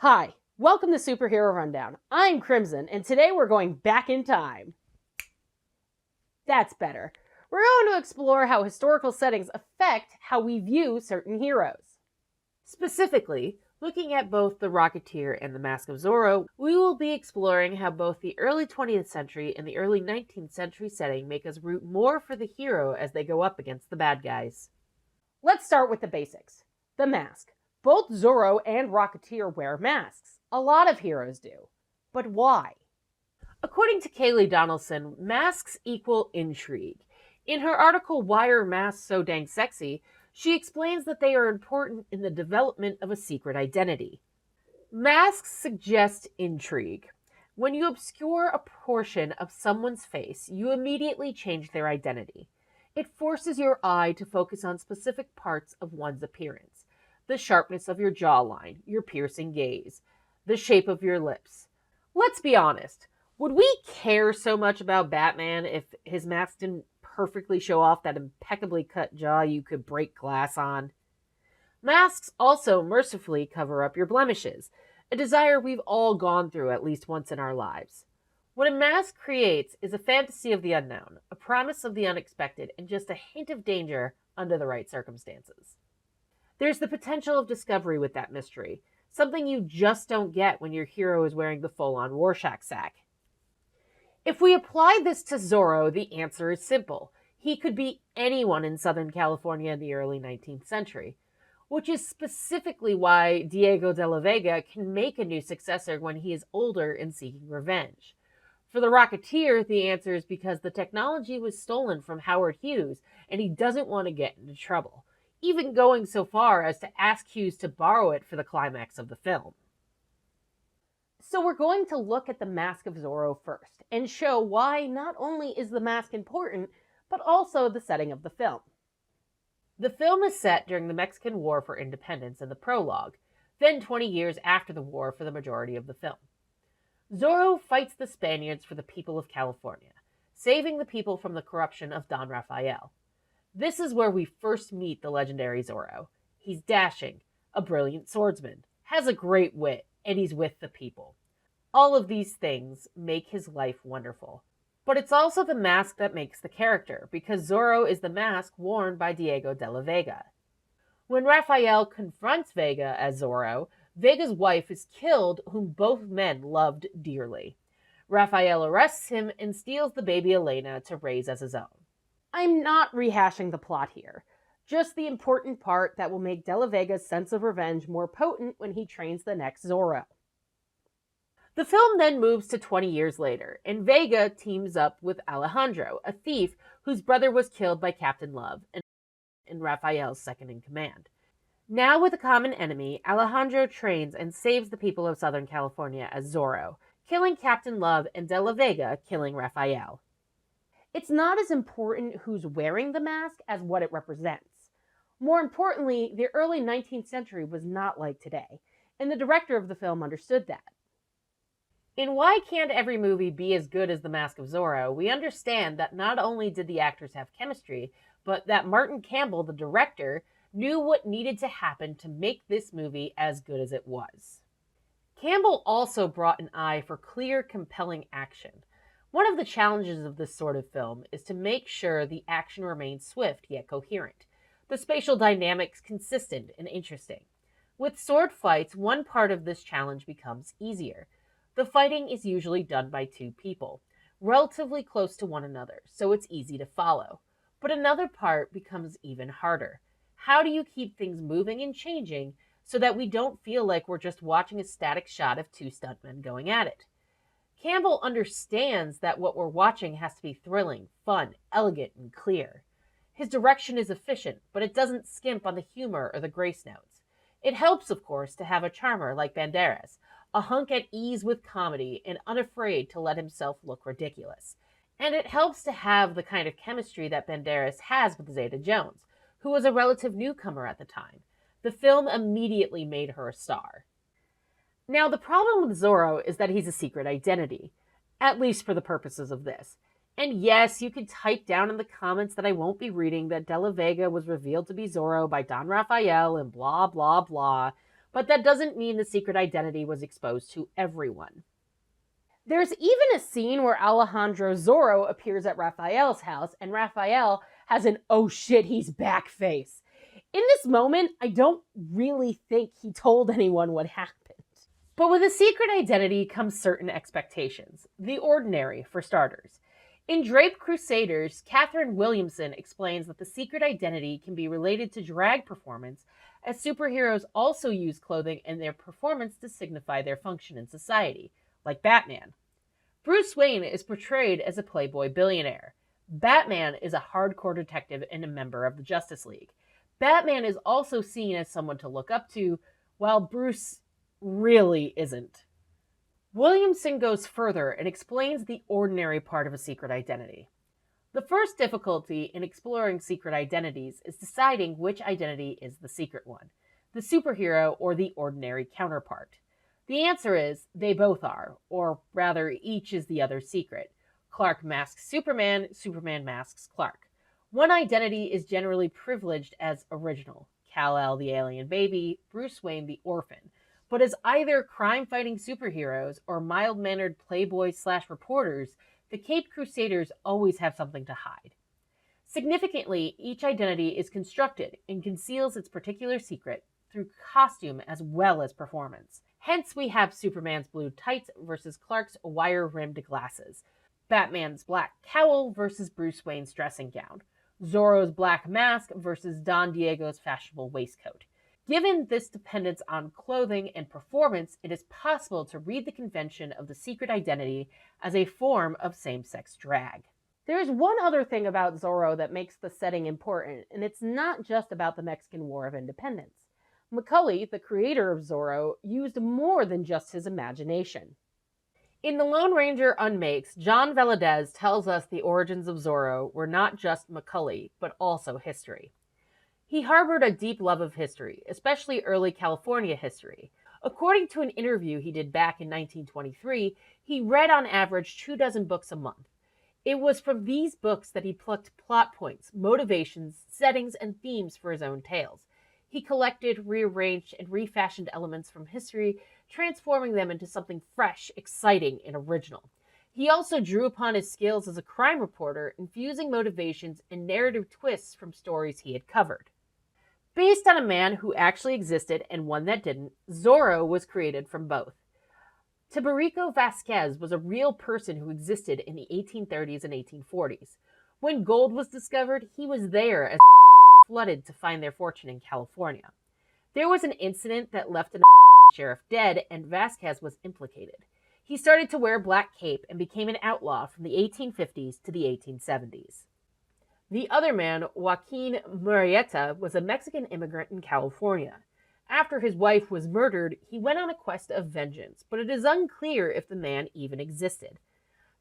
Hi, welcome to Superhero Rundown. I'm Crimson, and today we're going back in time. That's better. We're going to explore how historical settings affect how we view certain heroes. Specifically, looking at both The Rocketeer and The Mask of Zorro, we will be exploring how both the early 20th century and the early 19th century setting make us root more for the hero as they go up against the bad guys. Let's start with the basics. The mask. Both Zorro and Rocketeer wear masks. A lot of heroes do. But why? According to Kayleigh Donaldson, masks equal intrigue. In her article, Why Are Masks So Dang Sexy?, she explains that they are important in the development of a secret identity. Masks suggest intrigue. When you obscure a portion of someone's face, you immediately change their identity. It forces your eye to focus on specific parts of one's appearance. The sharpness of your jawline, your piercing gaze, the shape of your lips. Let's be honest, would we care so much about Batman if his mask didn't perfectly show off that impeccably cut jaw you could break glass on? Masks also mercifully cover up your blemishes, a desire we've all gone through at least once in our lives. What a mask creates is a fantasy of the unknown, a promise of the unexpected, and just a hint of danger under the right circumstances. There's the potential of discovery with that mystery, something you just don't get when your hero is wearing the full-on Rorschach sack. If we apply this to Zorro, the answer is simple. He could be anyone in Southern California in the early 19th century, which is specifically why Diego de la Vega can make a new successor when he is older and seeking revenge. For the Rocketeer, the answer is because the technology was stolen from Howard Hughes, and he doesn't want to get into trouble, even going so far as to ask Hughes to borrow it for the climax of the film. So we're going to look at the Mask of Zorro first, and show why not only is the mask important, but also the setting of the film. The film is set during the Mexican War for Independence in the prologue, then 20 years after the war for the majority of the film. Zorro fights the Spaniards for the people of California, saving the people from the corruption of Don Rafael. This is where we first meet the legendary Zorro. He's dashing, a brilliant swordsman, has a great wit, and he's with the people. All of these things make his life wonderful. But it's also the mask that makes the character, because Zorro is the mask worn by Diego de la Vega. When Rafael confronts Vega as Zorro, Vega's wife is killed, whom both men loved dearly. Rafael arrests him and steals the baby Elena to raise as his own. I'm not rehashing the plot here, just the important part that will make De La Vega's sense of revenge more potent when he trains the next Zorro. The film then moves to 20 years later, and Vega teams up with Alejandro, a thief whose brother was killed by Captain Love and Rafael's second-in-command. Now with a common enemy, Alejandro trains and saves the people of Southern California as Zorro, killing Captain Love, and De La Vega killing Rafael. It's not as important who's wearing the mask as what it represents. More importantly, the early 19th century was not like today, and the director of the film understood that. In Why Can't Every Movie Be as Good as The Mask of Zorro, we understand that not only did the actors have chemistry, but that Martin Campbell, the director, knew what needed to happen to make this movie as good as it was. Campbell also brought an eye for clear, compelling action. One of the challenges of this sort of film is to make sure the action remains swift yet coherent, the spatial dynamics consistent and interesting. With sword fights, one part of this challenge becomes easier. The fighting is usually done by two people, relatively close to one another, so it's easy to follow. But another part becomes even harder. How do you keep things moving and changing so that we don't feel like we're just watching a static shot of two stuntmen going at it? Campbell understands that what we're watching has to be thrilling, fun, elegant, and clear. His direction is efficient, but it doesn't skimp on the humor or the grace notes. It helps, of course, to have a charmer like Banderas, a hunk at ease with comedy and unafraid to let himself look ridiculous. And it helps to have the kind of chemistry that Banderas has with Zeta Jones, who was a relative newcomer at the time. The film immediately made her a star. Now, the problem with Zorro is that he's a secret identity, at least for the purposes of this. And yes, you could type down in the comments that I won't be reading that De La Vega was revealed to be Zorro by Don Rafael and blah, blah, blah. but that doesn't mean the secret identity was exposed to everyone. There's even a scene where Alejandro Zorro appears at Raphael's house, and Raphael has an "oh shit, he's back" face. In this moment, I don't really think he told anyone what happened. But with a secret identity comes certain expectations. The ordinary, for starters. In Draped Crusaders, Catherine Williamson explains that the secret identity can be related to drag performance, as superheroes also use clothing in their performance to signify their function in society, like Batman. Bruce Wayne is portrayed as a playboy billionaire. Batman is a hardcore detective and a member of the Justice League. Batman is also seen as someone to look up to, while Bruce really isn't. Williamson goes further and explains the ordinary part of a secret identity. The first difficulty in exploring secret identities is deciding which identity is the secret one, the superhero or the ordinary counterpart. The answer is they both are, or rather, each is the other's secret. Clark masks Superman, Superman masks Clark. One identity is generally privileged as original, Kal-El the alien baby, Bruce Wayne the orphan, but as either crime-fighting superheroes or mild-mannered playboys/reporters, the Caped Crusaders always have something to hide. Significantly, each identity is constructed and conceals its particular secret through costume as well as performance. Hence, we have Superman's blue tights versus Clark's wire-rimmed glasses, Batman's black cowl versus Bruce Wayne's dressing gown, Zorro's black mask versus Don Diego's fashionable waistcoat. Given this dependence on clothing and performance, it is possible to read the convention of the secret identity as a form of same-sex drag. There is one other thing about Zorro that makes the setting important, and it's not just about the Mexican War of Independence. Macaulay, the creator of Zorro, used more than just his imagination. In The Lone Ranger Unmakes, John Valadez tells us the origins of Zorro were not just Macaulay, but also history. He harbored a deep love of history, especially early California history. According to an interview he did back in 1923, he read on average 24 books a month. It was from these books that he plucked plot points, motivations, settings, and themes for his own tales. He collected, rearranged, and refashioned elements from history, transforming them into something fresh, exciting, and original. He also drew upon his skills as a crime reporter, infusing motivations and narrative twists from stories he had covered. Based on a man who actually existed and one that didn't, Zorro was created from both. Tiberico Vasquez was a real person who existed in the 1830s and 1840s. When gold was discovered, he was there as flooded to find their fortune in California. There was an incident that left an sheriff dead, and Vasquez was implicated. He started to wear black cape and became an outlaw from the 1850s to the 1870s. The other man, Joaquin Murrieta, was a Mexican immigrant in California. After his wife was murdered, he went on a quest of vengeance, but it is unclear if the man even existed.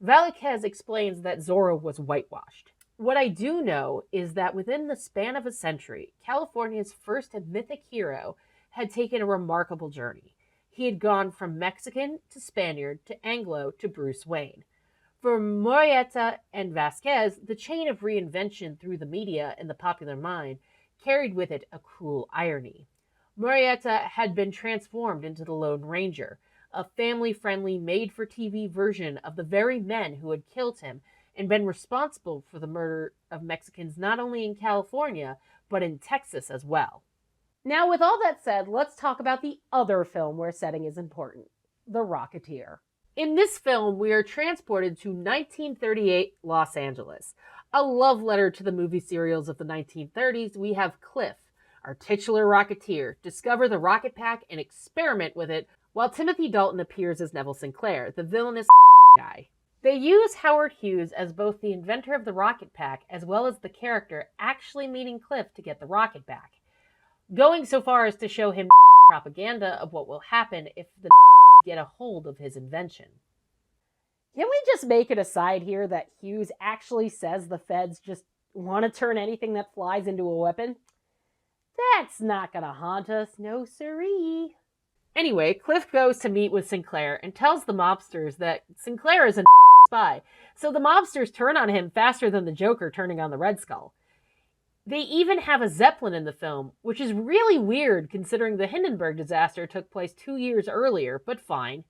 Vasquez explains that Zorro was whitewashed. What I do know is that within the span of a century, California's first mythic hero had taken a remarkable journey. He had gone from Mexican to Spaniard to Anglo to Bruce Wayne. For Murrieta and Vasquez, the chain of reinvention through the media and the popular mind carried with it a cruel irony. Murrieta had been transformed into the Lone Ranger, a family-friendly, made-for-TV version of the very men who had killed him and been responsible for the murder of Mexicans not only in California, but in Texas as well. Now, with all that said, let's talk about the other film where setting is important, The Rocketeer. In this film, we are transported to 1938 Los Angeles. A love letter to the movie serials of the 1930s, we have Cliff, our titular Rocketeer, discover the rocket pack and experiment with it, while Timothy Dalton appears as Neville Sinclair, the villainous guy. They use Howard Hughes as both the inventor of the rocket pack as well as the character actually meeting Cliff to get the rocket back, going so far as to show him propaganda of what will happen if the get a hold of his invention. Can we just make it aside here that Hughes actually says the feds just want to turn anything that flies into a weapon? That's not gonna haunt us, no siree. Anyway, Cliff goes to meet with Sinclair and tells the mobsters that Sinclair is a spy, so the mobsters turn on him faster than the Joker turning on the Red Skull. They even have a Zeppelin in the film, which is really weird considering the Hindenburg disaster took place 2 years earlier, but fine.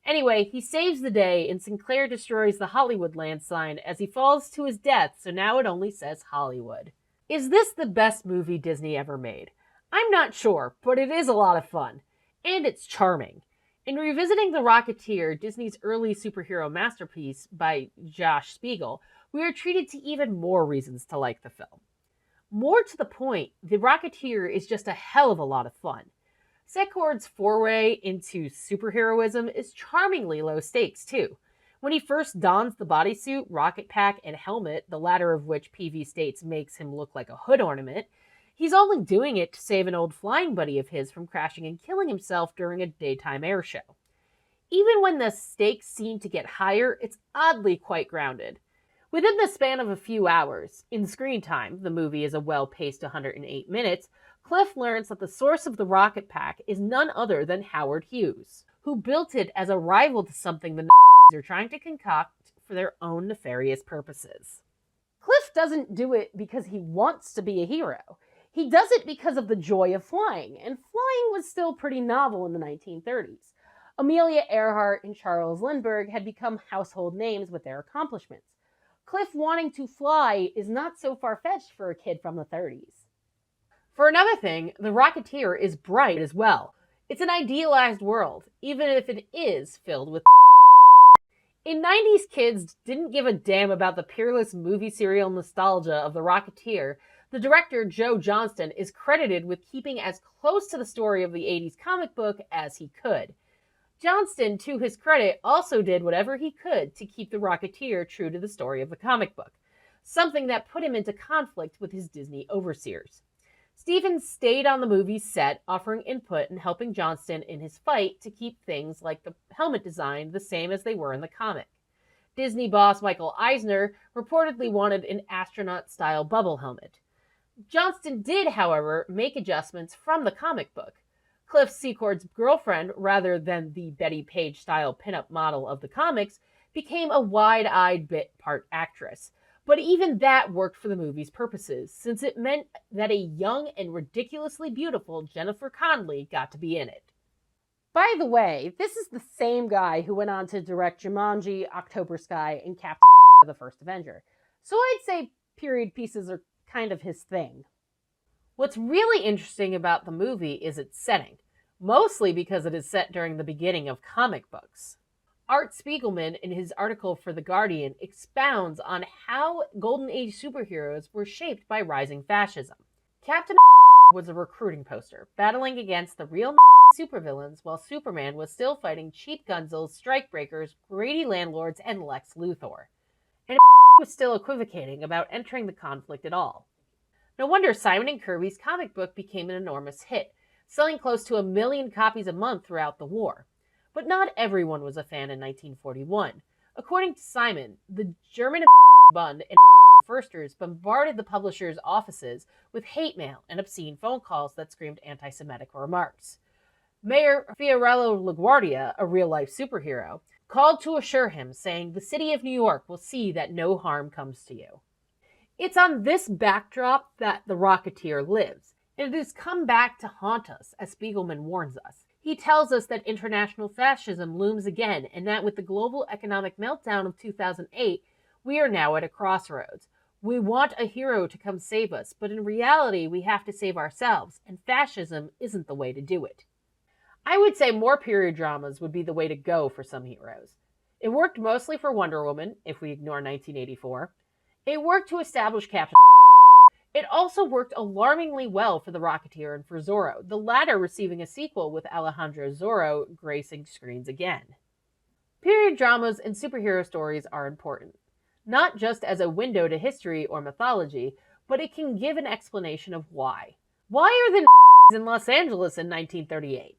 Anyway, he saves the day and Sinclair destroys the Hollywoodland sign as he falls to his death, so now it only says Hollywood. Is this the best movie Disney ever made? I'm not sure, but it is a lot of fun. And it's charming. In revisiting The Rocketeer, Disney's early superhero masterpiece by Josh Spiegel, we are treated to even more reasons to like the film. More to the point, The Rocketeer is just a hell of a lot of fun. Secord's foray into superheroism is charmingly low stakes, too. When he first dons the bodysuit, rocket pack, and helmet, the latter of which PV states makes him look like a hood ornament, he's only doing it to save an old flying buddy of his from crashing and killing himself during a daytime air show. Even when the stakes seem to get higher, it's oddly quite grounded. Within the span of a few hours, in screen time, the movie is a well-paced 108 minutes, Cliff learns that the source of the rocket pack is none other than Howard Hughes, who built it as a rival to something the are trying to concoct for their own nefarious purposes. Cliff doesn't do it because he wants to be a hero. He does it because of the joy of flying, and flying was still pretty novel in the 1930s. Amelia Earhart and Charles Lindbergh had become household names with their accomplishments. Cliff wanting to fly is not so far-fetched for a kid from the 30s. For another thing, The Rocketeer is bright as well. It's an idealized world, even if it is filled with In 90s, kids didn't give a damn about the peerless movie serial nostalgia of The Rocketeer. The director, Joe Johnston, is credited with keeping as close to the story of the 80s comic book as he could. Johnston, to his credit, also did whatever he could to keep The Rocketeer true to the story of the comic book, something that put him into conflict with his Disney overseers. Stevens stayed on the movie's set, offering input and helping Johnston in his fight to keep things like the helmet design the same as they were in the comic. Disney boss Michael Eisner reportedly wanted an astronaut-style bubble helmet. Johnston did, however, make adjustments from the comic book. Cliff Secord's girlfriend, rather than the Betty Page-style pinup model of the comics, became a wide-eyed bit-part actress. But even that worked for the movie's purposes, since it meant that a young and ridiculously beautiful Jennifer Connelly got to be in it. By the way, this is the same guy who went on to direct Jumanji, October Sky, and Captain the First Avenger. So I'd say period pieces are kind of his thing. What's really interesting about the movie is its setting, mostly because it is set during the beginning of comic books. Art Spiegelman, in his article for The Guardian, expounds on how Golden Age superheroes were shaped by rising fascism. Captain was a recruiting poster, battling against the real supervillains while Superman was still fighting cheap gunzels, strikebreakers, greedy landlords, and Lex Luthor. And was still equivocating about entering the conflict at all. No wonder Simon & Kirby's comic book became an enormous hit, selling close to 1 million copies a month throughout the war. But not everyone was a fan in 1941. According to Simon, the German Bund and Firsters bombarded the publisher's offices with hate mail and obscene phone calls that screamed anti-Semitic remarks. Mayor Fiorello LaGuardia, a real-life superhero, called to assure him, saying, "The city of New York will see that no harm comes to you." It's on this backdrop that The Rocketeer lives, and it has come back to haunt us, as Spiegelman warns us. He tells us that international fascism looms again, and that with the global economic meltdown of 2008, we are now at a crossroads. We want a hero to come save us, but in reality, we have to save ourselves, and fascism isn't the way to do it. I would say more period dramas would be the way to go for some heroes. It worked mostly for Wonder Woman, if we ignore 1984. It worked to establish Captain. It also worked alarmingly well for The Rocketeer and for Zorro, the latter receiving a sequel with Alejandro Zorro gracing screens again. Period dramas and superhero stories are important, not just as a window to history or mythology, but it can give an explanation of why. Why are the in Los Angeles in 1938?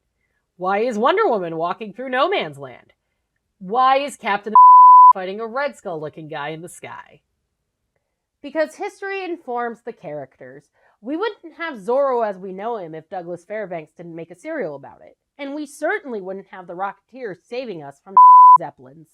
Why is Wonder Woman walking through no man's land? Why is Captain fighting a Red Skull-looking guy in the sky? Because history informs the characters. We wouldn't have Zorro as we know him if Douglas Fairbanks didn't make a serial about it. And we certainly wouldn't have the Rocketeer saving us from Zeppelins.